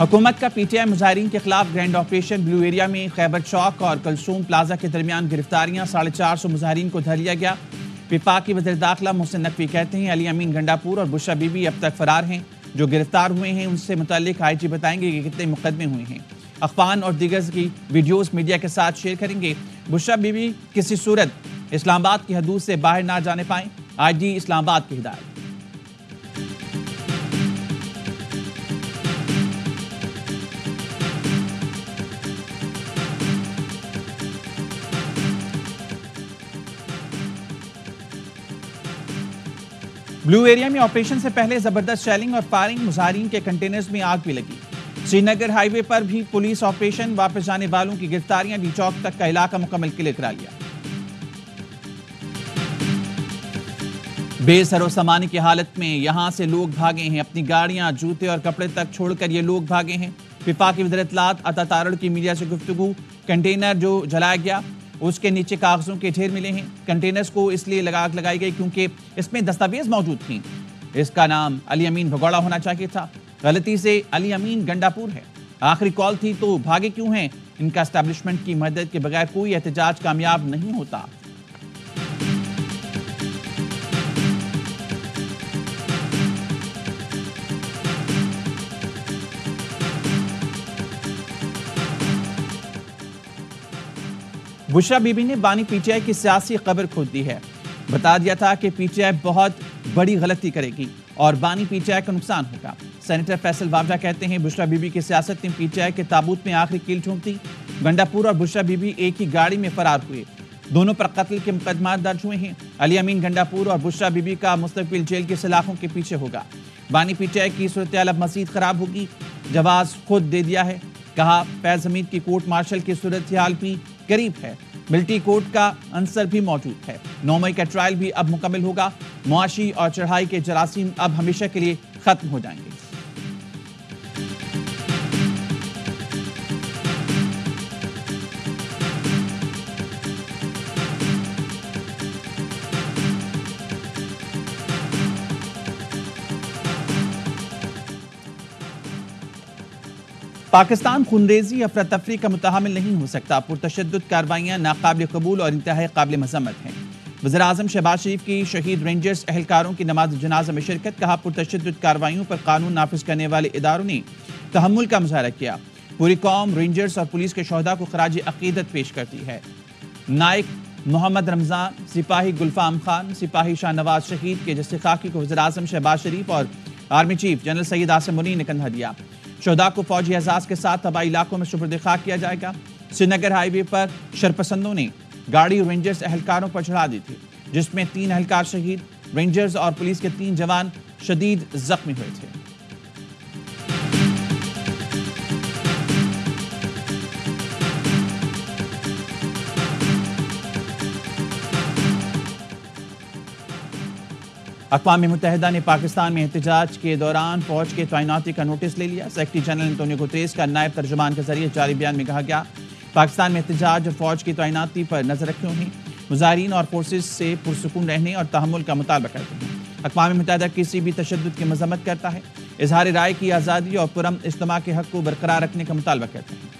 حکومت کا P T I مظاہرین کے خلاف گرینڈ آپریشن بلو ایریا میں خیبر چوک اور کلثوم پلازا کے درمیان گرفتاریاں 450 مظاہرین کو دھر لیا گیا۔ وفاقی وزیر داخلہ محسن نقوی کہتے ہیں علی امین گنڈاپور اور بشرا بی بی اب تک فرار ہیں۔ جو گرفتار ہوئے ہیں ان سے متعلق آئی جی بتائیں گے کہ کتنے مقدمے ہوئے ہیں۔ اخوان اور دیگر کی ویڈیوز میڈیا کے ساتھ شیئر کریں گے۔ بشرا بی بی کسی صورت اسلام آباد کی حدود سے باہر نہ جانے پائیں، آئی جی اسلام آباد کی ہدایت۔ بلو ایریا میں آپریشن سے پہلے زبردست شیلنگ اور فائرنگ، مظاہرین کے کنٹینرز میں آگ بھی لگی۔ سری نگر ہائی وے پر بھی پولیس آپریشن، واپس جانے والوں کی گرفتاریاں، ڈی چوک تک کا علاقہ مکمل کلیئر کرا لیا۔ بے سر و سامانی کی حالت میں یہاں سے لوگ بھاگے ہیں، اپنی گاڑیاں، جوتے اور کپڑے تک چھوڑ کر یہ لوگ بھاگے ہیں۔ وفاقی وزیر اطلاعات عطا تارڑ کی میڈیا سے گفتگو۔ کنٹینر جو جلایا گیا اس کے نیچے کاغذوں کے ڈھیر ملے ہیں۔ کنٹینرز کو اس لیے آگ لگائی گئی کیونکہ اس میں دستاویز موجود تھیں۔ اس کا نام علی امین بھگوڑا ہونا چاہیے تھا، غلطی سے علی امین گنڈاپور ہے۔ آخری کال تھی تو بھاگے کیوں ہیں؟ ان کا اسٹیبلشمنٹ کی مدد کے بغیر کوئی احتجاج کامیاب نہیں ہوتا۔ بشرا بی بی نے بانی پی ٹی آئی کی سیاسی قبر کھود دی ہے۔ بتا دیا تھا کہ پی ٹی آئی بہت بڑی غلطی کرے گی اور بانی پی ٹی آئی کا نقصان ہوگا۔ سینیٹر فیصل وابڈا کہتے ہیں بشرا بی بی کی سیاست نے پی ٹی آئی کے تابوت میں آخری کیل ٹھونک دی۔ گنڈاپور اور بشرا بی بی ایک ہی گاڑی میں فرار ہوئے، دونوں پر قتل کے مقدمات درج ہوئے ہیں۔ علی امین گنڈاپور اور بشرا بی بی کا مستقبل جیل کی سلاخوں کے پیچھے ہوگا۔ بانی پی ٹی آئی کی صورتحال اب مزید خراب ہوگی، جواز خود دے دیا ہے، کہا فیض حمید کی کورٹ مارشل کی صورتحال بھی قریب ہے، ملٹی کورٹ کا عنصر بھی موجود ہے۔ 9 مئی کا ٹرائل بھی اب مکمل ہوگا، معاشی اور چڑھائی کے جراثیم اب ہمیشہ کے لیے ختم ہو جائیں گے۔ پاکستان خونریزی افراتفری کا متحمل نہیں ہو سکتا، پرتشدد کارروائیاں ناقابل قبول اور انتہائی قابل مذمت ہیں۔ وزیر اعظم شہباز شریف کی شہید رینجرز اہلکاروں کی نماز جنازہ میں شرکت، کہا پرتشدد کارروائیوں پر قانون نافذ کرنے والے اداروں نے تحمل کا مظاہرہ کیا، پوری قوم رینجرز اور پولیس کے شہداء کو خراج عقیدت پیش کرتی ہے۔ نائک محمد رمضان، سپاہی گلفام خان، سپاہی شاہ نواز شہید کے جثے خاکی کو وزیر اعظم شہباز شریف اور army chief general Syed Asim Munir نے کندھا دیا۔ شہداء کو فوجی اعزاز کے ساتھ تباہی علاقوں میں سپرد خاک کیا جائے گا۔ سری نگر ہائی وے پر شرپسندوں نے گاڑی رینجرز اہلکاروں پر چڑھا دی تھی، جس میں 3 اہلکار شہید، رینجرز اور پولیس کے 3 جوان شدید زخمی ہوئے تھے۔ اقوام متحدہ نے پاکستان میں احتجاج کے دوران فوج کے تعیناتی کا نوٹس لے لیا۔ سیکرٹری جنرل انٹونیو گوتریس کا نائب ترجمان کے ذریعے جاری بیان میں کہا گیا پاکستان میں احتجاج اور فوج کی تعیناتی پر نظر رکھے ہوئے مظاہرین اور فورسز سے پرسکون رہنے اور تحمل کا مطالبہ کرتے ہیں۔ اقوام متحدہ کسی بھی تشدد کی مذمت کرتا ہے، اظہار رائے کی آزادی اور پرامن اجتماع کے حق کو برقرار رکھنے کا مطالبہ کرتے ہیں۔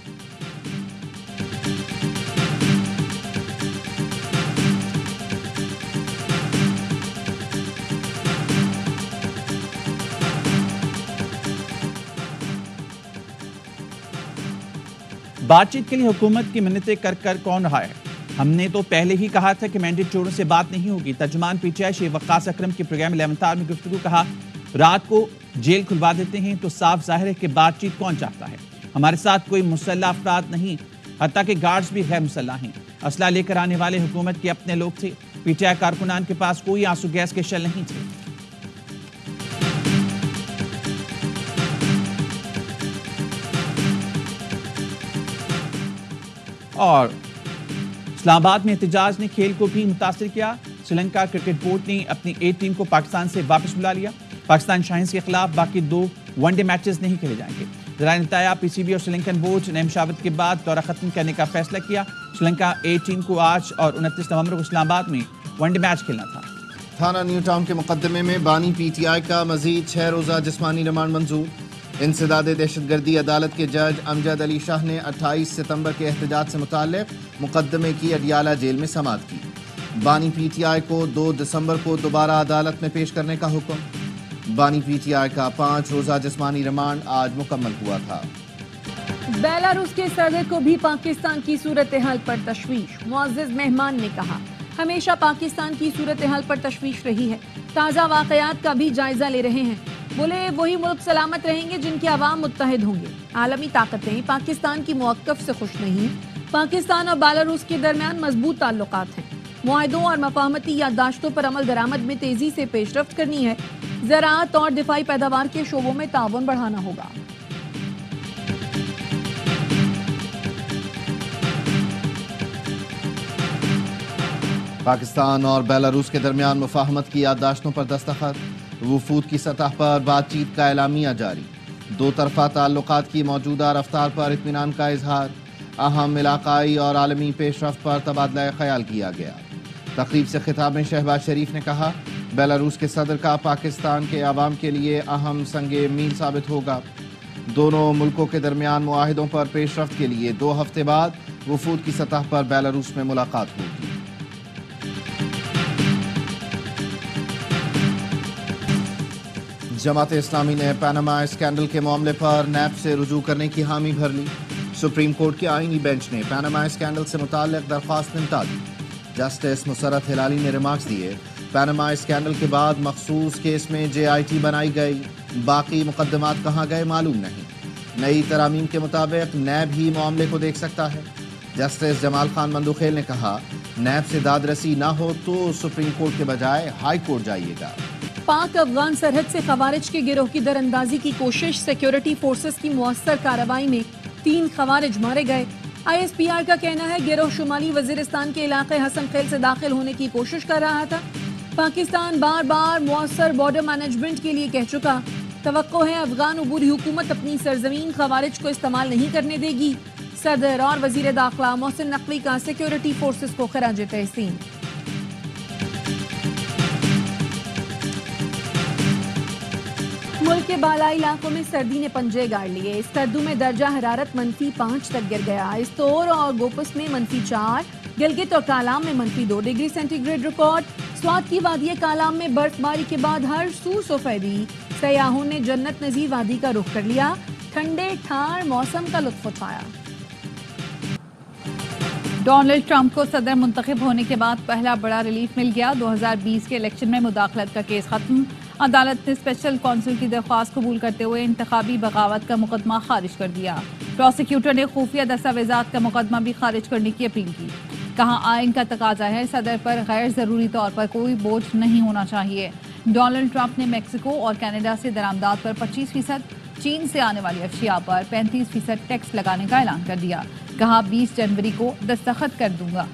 بات چیت کے لیے حکومت کی منتیں کر کون رہا ہے؟ ہم نے تو پہلے ہی کہا تھا کہ مینڈیٹ چوروں سے بات نہیں ہوگی۔ ترجمان پی ٹی آئی شیخ وقاص اکرم کے پروگرام 11 آور میں گفتگو، کہا رات کو جیل کھلوا دیتے ہیں تو صاف ظاہر ہے کہ بات چیت کون چاہتا ہے۔ ہمارے ساتھ کوئی مسلح افراد نہیں، حتیٰ کہ گارڈز بھی غیر مسلح ہیں۔ اسلحہ لے کر آنے والے حکومت کے اپنے لوگ تھے۔ پی ٹی آئی کارکنان کے پاس کوئی آنسو گیس کے شیل نہیں تھے۔ اور اسلام آباد میں احتجاج نے کھیل کو بھی متاثر کیا۔ سری لنکا کرکٹ بورڈ نے اپنی A ٹیم کو پاکستان سے واپس بلا لیا۔ پاکستان شاہینز کے خلاف باقی 2 ون ڈے میچز نہیں کھیلے جائیں گے۔ ذرائع انتہا پی سی بی اور سری لنکن بورڈ نے مشاورت کے بعد دورہ ختم کرنے کا فیصلہ کیا۔ سری لنکا A ٹیم کو آج اور 29 نومبر کو اسلام آباد میں ون ڈے میچ کھیلنا تھا۔ تھانہ نیو ٹاؤن کے مقدمے میں بانی پی ٹی آئی کا مزید 6 روزہ جسمانی ریمانڈ منظور۔ انسداد دہشت گردی عدالت کے جج امجد علی شاہ نے 28 ستمبر کے احتجاج سے متعلق مقدمے کی اڈیالہ جیل میں سماعت کی۔ بانی پی ٹی آئی کو 2 دسمبر کو دوبارہ عدالت میں پیش کرنے کا حکم۔ بانی پی ٹی آئی کا 5 روزہ جسمانی ریمانڈ آج مکمل ہوا تھا۔ بیلاروس کے صدر کو بھی پاکستان کی صورتحال پر تشویش۔ معزز مہمان نے کہا ہمیشہ پاکستان کی صورتحال پر تشویش رہی ہے، تازہ واقعات کا بھی جائزہ لے رہے ہیں۔ بولے وہی ملک سلامت رہیں گے جن کے عوام متحد ہوں گے۔ عالمی طاقتیں پاکستان کی موقف سے خوش نہیں۔ پاکستان اور بیلاروس کے درمیان مضبوط تعلقات ہیں۔ معاہدوں اور مفاہمتی یادداشتوں پر عمل درآمد میں تیزی سے پیش رفت کرنی ہے۔ زراعت اور دفاعی پیداوار کے شعبوں میں تعاون بڑھانا ہوگا۔ پاکستان اور بیلاروس کے درمیان مفاہمت کی یادداشتوں پر دستخط۔ وفود کی سطح پر بات چیت کا اعلامیہ جاری۔ دو طرفہ تعلقات کی موجودہ رفتار پر اطمینان کا اظہار۔ اہم علاقائی اور عالمی پیش رفت پر تبادلہ خیال کیا گیا۔ تقریب سے خطاب میں شہباز شریف نے کہا بیلاروس کے صدر کا پاکستان کے عوام کے لیے اہم سنگ میل ثابت ہوگا۔ دونوں ملکوں کے درمیان معاہدوں پر پیش رفت کے لیے 2 ہفتے بعد وفود کی سطح پر بیلاروس میں ملاقات ہوگی۔ جماعت اسلامی نے پاناما اسکینڈل کے معاملے پر نیب سے رجوع کرنے کی حامی بھر لی۔ سپریم کورٹ کے آئینی بینچ نے پاناما اسکینڈل سے متعلق درخواست نمٹا دی۔ جسٹس مسرت ہلالی نے ریمارکس دیے پاناما اسکینڈل کے بعد مخصوص کیس میں JIT بنائی گئی، باقی مقدمات کہاں گئے معلوم نہیں۔ نئی ترامیم کے مطابق نیب ہی معاملے کو دیکھ سکتا ہے۔ جسٹس جمال خان مندوخیل نے کہا نیب سے داد رسی نہ ہو تو سپریم کورٹ کے بجائے ہائی کورٹ جائیے گا۔ پاک افغان سرحد سے خوارج کے گروہ کی دراندازی کی کوشش، سیکیورٹی فورسز کی مؤثر کارروائی میں 3 خوارج مارے گئے۔ ISPR کا کہنا ہے گروہ شمالی وزیرستان کے علاقے حسن خیل سے داخل ہونے کی کوشش کر رہا تھا۔ پاکستان بار بار مؤثر بارڈر مینجمنٹ کے لیے کہہ چکا، توقع ہے افغان عبوری حکومت اپنی سرزمین خوارج کو استعمال نہیں کرنے دے گی۔ صدر اور وزیر داخلہ محسن نقوی کا سیکیورٹی فورسز کو خراج تحسین۔ ملک کے بالائی علاقوں میں سردی نے پنجے گاڑ لیے۔ اسکردو میں درجہ حرارت -5 تک گر گیا۔ استور اور گوپس میں -4، گلگت اور کالام میں -2 degree centigrade record. Swat کی وادی کالام میں برف باری کے بعد ہر سو سفیدی، سیاحوں نے جنت نظیر وادی کا رخ کر لیا، ٹھنڈے ٹھار موسم کا لطف اٹھایا۔ ڈونلڈ ٹرمپ کو صدر منتخب ہونے کے بعد پہلا بڑا ریلیف مل گیا۔ 2020 کے الیکشن میں مداخلت کا کیس ختم۔ عدالت نے اسپیشل کونسل کی درخواست قبول کرتے ہوئے انتخابی بغاوت کا مقدمہ خارج کر دیا۔ پروسیکیوٹر نے خفیہ دستاویزات کا مقدمہ بھی خارج کرنے کی اپیل کی۔ کہا آئین کا تقاضا ہے صدر پر غیر ضروری طور پر کوئی بوجھ نہیں ہونا چاہیے۔ ڈونلڈ ٹرمپ نے میکسیکو اور کینیڈا سے درآمدات پر 25%، چین سے آنے والی اشیاء پر 35% ٹیکس لگانے کا اعلان کر دیا۔ کہا 20 جنوری کو دستخط کر دوں گا۔